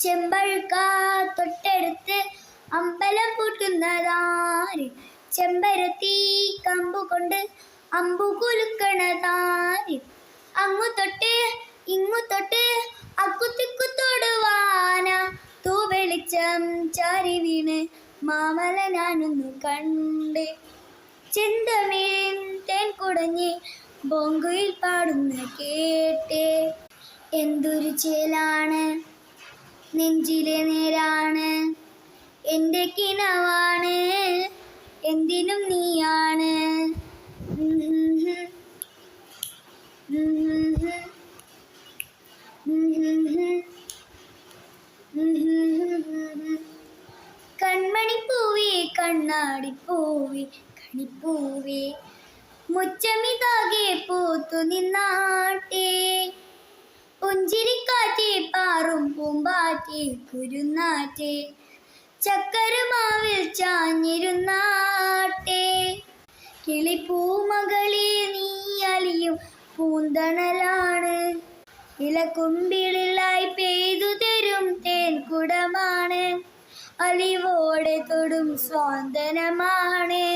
ചെമ്പഴുക്ക തൊട്ടെടുത്ത് അമ്പലം പൂട്ടുന്നതാര്? ചെമ്പരത്തി കമ്പുകൊണ്ട് അമ്പു കുലുക്കണതാര്? അങ്ങു തൊട്ട് ഇങ്ങു തൊട്ട് അക്കുത്തിക്കു തൊടുവാന തൂവെളിച്ചം ചാരി വീണ് മാമല ഞാനൊന്നു കണ്ട്. ചെന്തമിഴിൻ തേൻ കുടഞ്ഞ് ബോങ്കുയിൽ പാടുന്ന കേട്ടേ. എന്തൊരു ചേലാണ്, നെഞ്ചിലെ നേരാണ്, എൻ്റെ കിനവാണ്, എന്തിനും നീയാണ്. കൺമണിപ്പൂവേ കണ്ണാടിപ്പൂവേ കണിപ്പൂവേ മുച്ചമിതാകെ പൂത്തു നിന്നാട്ടെ. പുഞ്ചിരിക്കാറ്റേ പാറും പൂമ്പാറ്റേ കുരുന്നാറ്റേ ചക്കരമാവിൽ ചാഞ്ഞിരുന്നാട്ടെ. കിളിപ്പൂമകളെ നീ അലിയും പൂന്തണലാണ്, ഇലക്കുമ്പിളിലായി പെയ്തു തരും തേൻ കുടമാണ്, അലിവോടെ തൊടും സ്വാന്തനമാണ്.